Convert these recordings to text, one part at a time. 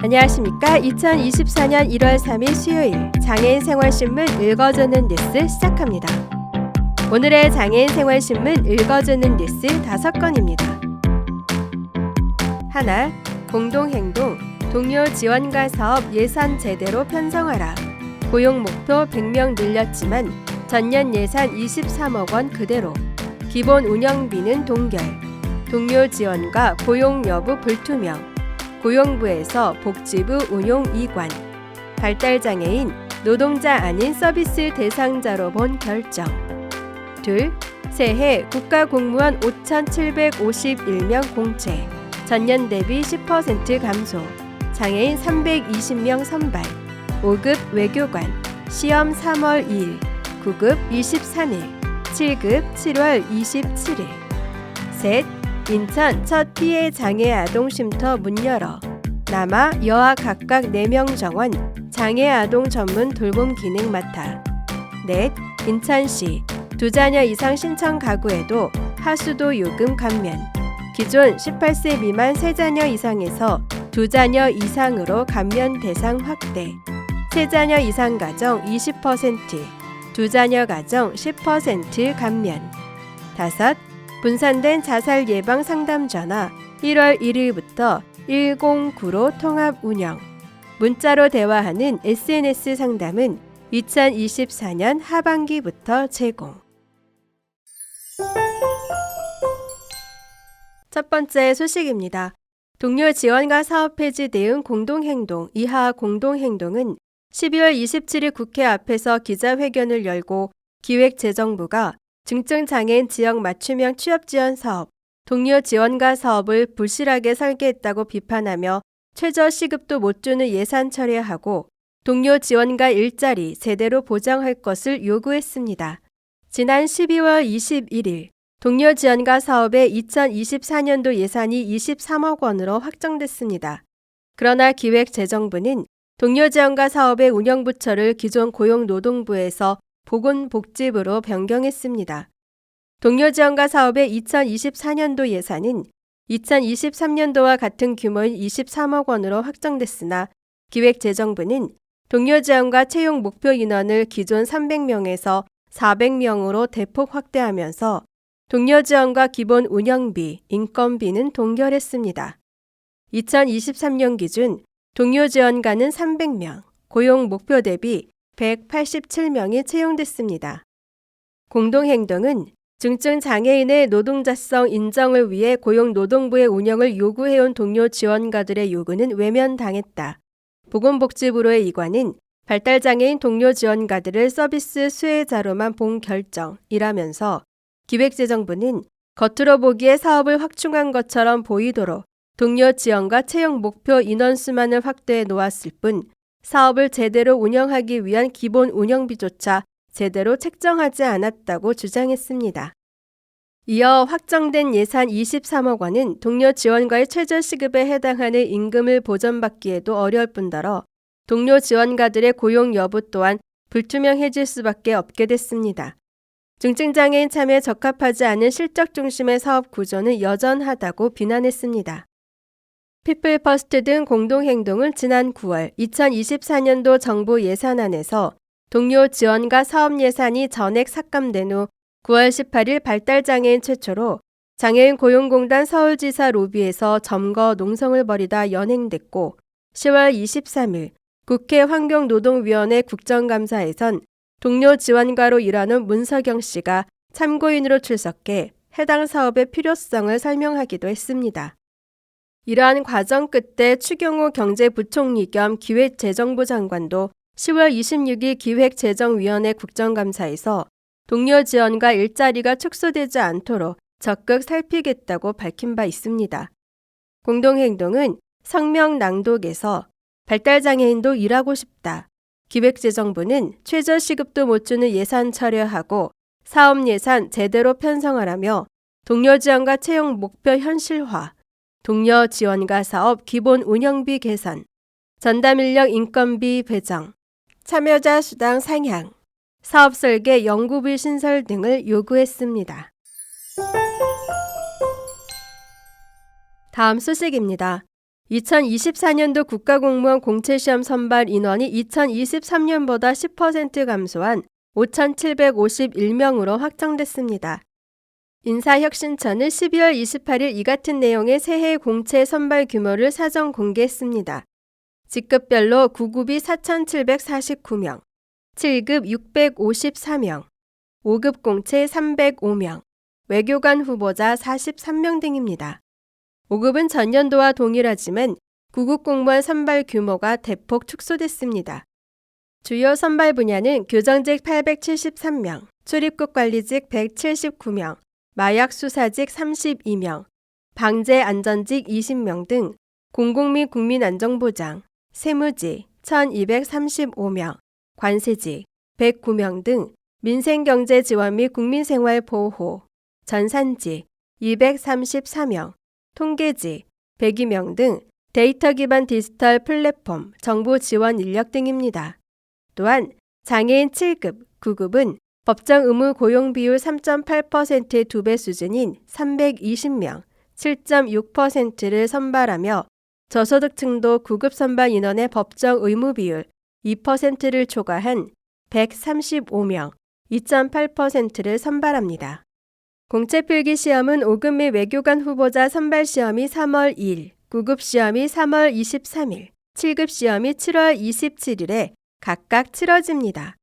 안녕하십니까. 2024년 1월 3일 수요일 장애인 생활신문 읽어주는 뉴스 시작합니다. 오늘의 장애인 생활신문 읽어주는 뉴스 5건입니다. 하나, 공동행동, 동료 지원과 사업 예산 제대로 편성하라. 고용 목표 100명 늘렸지만 전년 예산 23억 원 그대로. 기본 운영비는 동결. 동료 지원과 고용 여부 불투명. 고용부에서 복지부 운용 이관. 발달장애인, 노동자 아닌 서비스 대상자로 본 결정. 둘, 새해 국가공무원 5,751명 공채. 전년 대비 10% 감소. 장애인 320명 선발. 5급 외교관. 시험 3월 2일. 9급 23일. 7급 7월 27일. 셋, 인천 첫 피해 장애 아동 쉼터 문 열어. 남아 여아 각각 4명 정원 장애 아동 전문 돌봄 기능 맡아. 넷, 인천시 2자녀 이상 신청 가구에도 하수도 요금 감면. 기존 18세 미만 3자녀 이상에서 2자녀 이상으로 감면 대상 확대. 3자녀 이상 가정 20%, 2자녀 가정 10% 감면. 다섯, 분산된 자살 예방 상담 전화 1월 1일부터 109로 통합 운영. 문자로 대화하는 SNS 상담은 2024년 하반기부터 제공. 첫 번째 소식입니다. 동료 지원과 사업 폐지 대응 공동행동 이하 공동행동은 12월 27일 국회 앞에서 기자회견을 열고 기획재정부가 중증장애인 지역 맞춤형 취업지원 사업, 동료 지원과 사업을 부실하게 설계했다고 비판하며 최저 시급도 못 주는 예산 철회하고 동료 지원과 일자리 제대로 보장할 것을 요구했습니다. 지난 12월 21일 동료 지원과 사업의 2024년도 예산이 23억 원으로 확정됐습니다. 그러나 기획재정부는 동료 지원과 사업의 운영부처를 기존 고용노동부에서 보건복지부로 변경했습니다. 동료 지원과 사업의 2024년도 예산은 2023년도와 같은 규모인 23억 원으로 확정됐으나 기획재정부는 동료 지원과 채용 목표 인원을 기존 300명에서 400명으로 대폭 확대하면서 동료 지원과 기본 운영비, 인건비는 동결했습니다. 2023년 기준 동료 지원가는 300명, 고용 목표 대비 187명이 채용됐습니다. 공동행동은 중증 장애인의 노동자성 인정을 위해 고용노동부의 운영을 요구해온 동료 지원가들의 요구는 외면당했다. 보건복지부로의 이관은 발달장애인 동료 지원가들을 서비스 수혜자로만 본 결정이라면서 기획재정부는 겉으로 보기에 사업을 확충한 것처럼 보이도록 동료 지원과 채용 목표 인원수만을 확대해 놓았을 뿐 사업을 제대로 운영하기 위한 기본 운영비조차 제대로 책정하지 않았다고 주장했습니다. 이어 확정된 예산 23억 원은 동료 지원가의 최저시급에 해당하는 임금을 보전받기에도 어려울 뿐더러 동료 지원가들의 고용 여부 또한 불투명해질 수밖에 없게 됐습니다. 중증장애인 참여에 적합하지 않은 실적 중심의 사업 구조는 여전하다고 비난했습니다. 피플퍼스트 등 공동행동은 지난 9월 2024년도 정부 예산안에서 동료 지원과 사업 예산이 전액 삭감된 후 9월 18일 발달장애인 최초로 장애인 고용공단 서울지사 로비에서 점거 농성을 벌이다 연행됐고 10월 23일 국회 환경노동위원회 국정감사에선 동료 지원가로 일하는 문석영 씨가 참고인으로 출석해 해당 사업의 필요성을 설명하기도 했습니다. 이러한 과정 끝에 추경호 경제부총리 겸 기획재정부 장관도 10월 26일 기획재정위원회 국정감사에서 동료 지원과 일자리가 축소되지 않도록 적극 살피겠다고 밝힌 바 있습니다. 공동행동은 성명 낭독에서 발달장애인도 일하고 싶다. 기획재정부는 최저시급도 못 주는 예산 철회하고 사업 예산 제대로 편성하라며 동료 지원과 채용 목표 현실화, 동료 지원과 사업 기본 운영비 개선, 전담인력 인건비 배정, 참여자 수당 상향, 사업 설계 연구비 신설 등을 요구했습니다. 다음 소식입니다. 2024년도 국가공무원 공채시험 선발 인원이 2023년보다 10% 감소한 5,751명으로 확정됐습니다. 인사혁신처는 12월 28일 이 같은 내용의 새해 공채 선발 규모를 사전 공개했습니다. 직급별로 9급이 4,749명, 7급 654명, 5급 공채 305명, 외교관 후보자 43명 등입니다. 5급은 전년도와 동일하지만 9급 공무원 선발 규모가 대폭 축소됐습니다. 주요 선발 분야는 교정직 873명, 출입국 관리직 179명, 마약 수사직 32명, 방재안전직 20명 등 공공 및 국민안전보장, 세무직 1,235명, 관세직 109명 등 민생경제 지원 및 국민생활보호, 전산직 234명, 통계직 102명 등 데이터 기반 디지털 플랫폼, 정보 지원 인력 등입니다. 또한 장애인 7급, 9급은 법정 의무 고용 비율 3.8%의 2배 수준인 320명, 7.6%를 선발하며 저소득층도 9급 선발 인원의 법정 의무 비율 2%를 초과한 135명, 2.8%를 선발합니다. 공채 필기 시험은 5급 및 외교관 후보자 선발 시험이 3월 2일, 9급 시험이 3월 23일, 7급 시험이 7월 27일에 각각 치러집니다.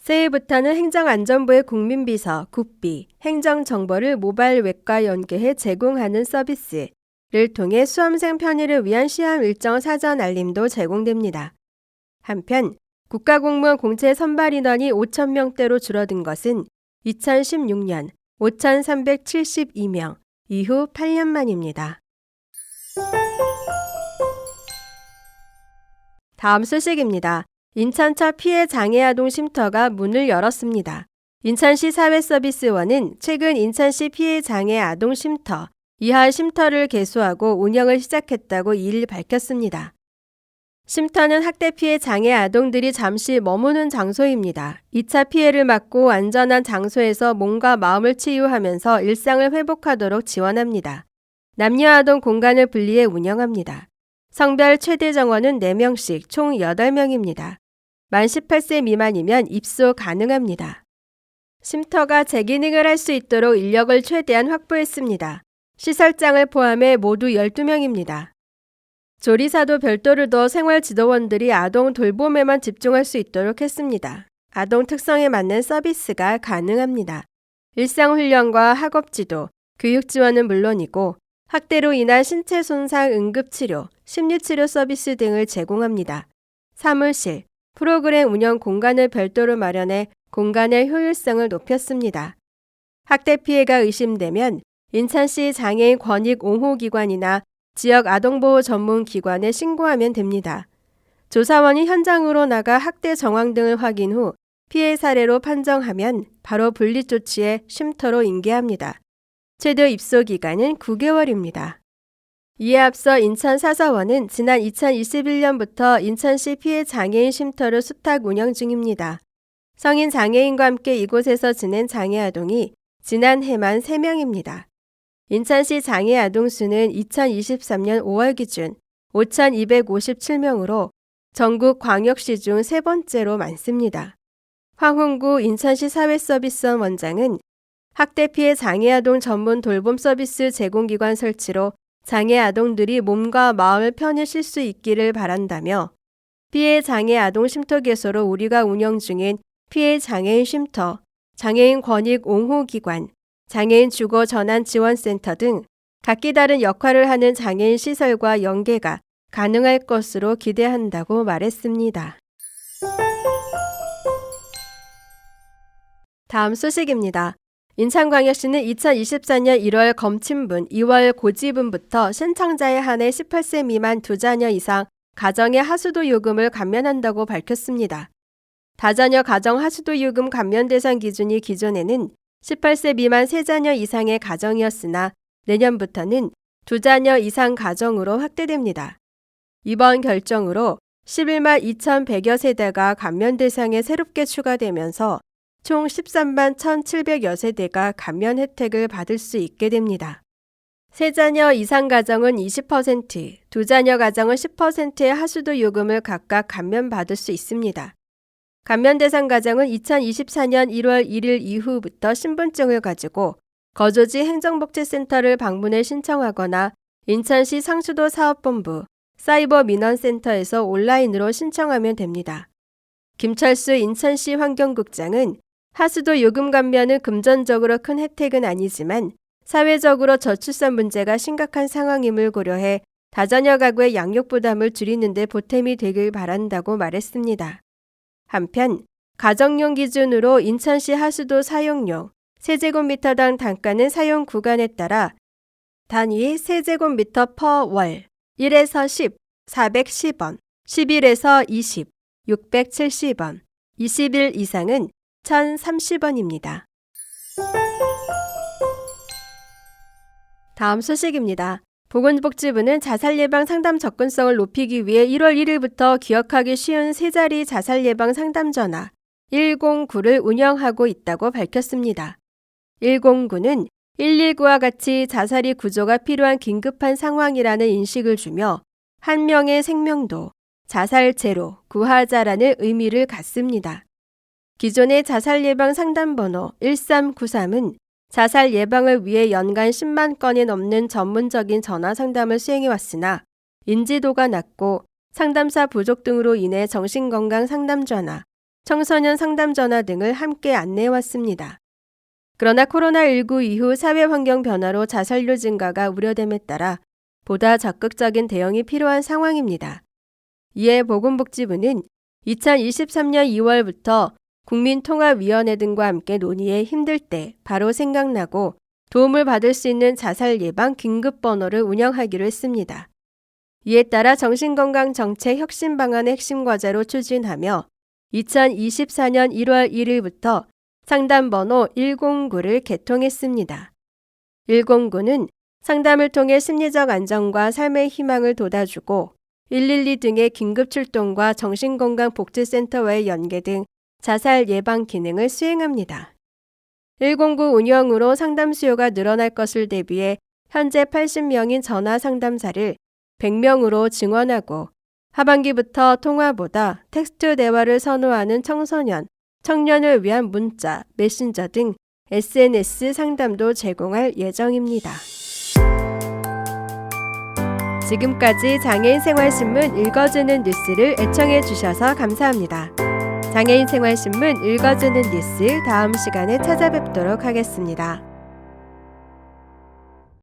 새해부터는 행정안전부의 국민비서, 국비, 행정정보를 모바일 웹과 연계해 제공하는 서비스를 통해 수험생 편의를 위한 시험 일정 사전 알림도 제공됩니다. 한편 국가공무원 공채 선발 인원이 5,000명대로 줄어든 것은 2016년 5,372명 이후 8년 만입니다. 다음 소식입니다. 인천처 피해장애아동 쉼터가 문을 열었습니다. 인천시 사회서비스원은 최근 인천시 피해장애아동 쉼터, 이하 쉼터를 개소하고 운영을 시작했다고 2일 밝혔습니다. 쉼터는 학대 피해 장애 아동들이 잠시 머무는 장소입니다. 2차 피해를 막고 안전한 장소에서 몸과 마음을 치유하면서 일상을 회복하도록 지원합니다. 남녀 아동 공간을 분리해 운영합니다. 성별 최대 정원은 4명씩 총 8명입니다. 만 18세 미만이면 입소 가능합니다. 쉼터가 재기능을 할 수 있도록 인력을 최대한 확보했습니다. 시설장을 포함해 모두 12명입니다. 조리사도 별도를 둬 생활지도원들이 아동 돌봄에만 집중할 수 있도록 했습니다. 아동 특성에 맞는 서비스가 가능합니다. 일상훈련과 학업지도, 교육지원은 물론이고 학대로 인한 신체 손상 응급치료, 심리치료 서비스 등을 제공합니다. 사무실, 프로그램 운영 공간을 별도로 마련해 공간의 효율성을 높였습니다. 학대 피해가 의심되면 인천시 장애인 권익 옹호기관이나 지역 아동보호 전문 기관에 신고하면 됩니다. 조사원이 현장으로 나가 학대 정황 등을 확인 후 피해 사례로 판정하면 바로 분리 조치해 쉼터로 인계합니다. 최대 입소 기간은 9개월입니다. 이에 앞서 인천사서원은 지난 2021년부터 인천시 피해 장애인 쉼터를 수탁 운영 중입니다. 성인 장애인과 함께 이곳에서 지낸 장애 아동이 지난해만 3명입니다. 인천시 장애 아동 수는 2023년 5월 기준 5,257명으로 전국 광역시 중 3번째로 많습니다. 황훈구 인천시 사회서비스원 원장은 학대 피해 장애 아동 전문 돌봄 서비스 제공기관 설치로 장애 아동들이 몸과 마음을 편히 쉴 수 있기를 바란다며 피해 장애 아동 쉼터 개소로 우리가 운영 중인 피해 장애인 쉼터, 장애인 권익 옹호기관, 장애인 주거 전환 지원센터 등 각기 다른 역할을 하는 장애인 시설과 연계가 가능할 것으로 기대한다고 말했습니다. 다음 소식입니다. 인천광역시는 2024년 1월 검침분, 2월 고지분부터 신청자에 한해 18세 미만 2자녀 이상 가정의 하수도 요금을 감면한다고 밝혔습니다. 다자녀 가정 하수도 요금 감면 대상 기준이 기존에는 18세 미만 3자녀 이상의 가정이었으나 내년부터는 2자녀 이상 가정으로 확대됩니다. 이번 결정으로 11만 2,100여 세대가 감면 대상에 새롭게 추가되면서 총 13만 1,700여 세대가 감면 혜택을 받을 수 있게 됩니다. 세자녀 이상 가정은 20%, 두자녀 가정은 10%의 하수도 요금을 각각 감면받을 수 있습니다. 감면 대상 가정은 2024년 1월 1일 이후부터 신분증을 가지고 거주지 행정복지센터를 방문해 신청하거나 인천시 상수도 사업본부 사이버 민원센터에서 온라인으로 신청하면 됩니다. 김철수 인천시 환경국장은 하수도 요금 감면은 금전적으로 큰 혜택은 아니지만 사회적으로 저출산 문제가 심각한 상황임을 고려해 다자녀 가구의 양육 부담을 줄이는 데 보탬이 되길 바란다고 말했습니다. 한편 가정용 기준으로 인천시 하수도 사용료 세제곱미터당 단가는 사용 구간에 따라 단위 세제곱미터 퍼 월 1에서 10, 410원, 11에서 20, 670원, 20일 이상은 1,030원입니다. 다음 소식입니다. 보건복지부는 자살예방 상담 접근성을 높이기 위해 1월 1일부터 기억하기 쉬운 세 자리 자살예방 상담 전화 109를 운영하고 있다고 밝혔습니다. 109는 119와 같이 자살이 구조가 필요한 긴급한 상황이라는 인식을 주며 한 명의 생명도 자살 제로 구하자라는 의미를 갖습니다. 기존의 자살예방 상담번호 1393은 자살 예방을 위해 연간 10만 건이 넘는 전문적인 전화 상담을 수행해왔으나 인지도가 낮고 상담사 부족 등으로 인해 정신건강 상담 전화, 청소년 상담 전화 등을 함께 안내해왔습니다. 그러나 코로나19 이후 사회환경 변화로 자살률 증가가 우려됨에 따라 보다 적극적인 대응이 필요한 상황입니다. 이에 보건복지부는 2023년 2월부터 국민통합위원회 등과 함께 논의해 힘들 때 바로 생각나고 도움을 받을 수 있는 자살 예방 긴급번호를 운영하기로 했습니다. 이에 따라 정신건강정책 혁신 방안의 핵심 과제로 추진하며 2024년 1월 1일부터 상담번호 109를 개통했습니다. 109는 상담을 통해 심리적 안정과 삶의 희망을 돋아주고 112 등의 긴급 출동과 정신건강복지센터와의 연계 등 자살 예방 기능을 수행합니다. 109 운영으로 상담 수요가 늘어날 것을 대비해 현재 80명인 전화 상담사를 100명으로 증원하고 하반기부터 통화보다 텍스트 대화를 선호하는 청소년, 청년을 위한 문자, 메신저 등 SNS 상담도 제공할 예정입니다. 지금까지 장애인생활신문 읽어주는 뉴스를 애청해 주셔서 감사합니다. 장애인생활신문 읽어주는 뉴스 다음 시간에 찾아뵙도록 하겠습니다.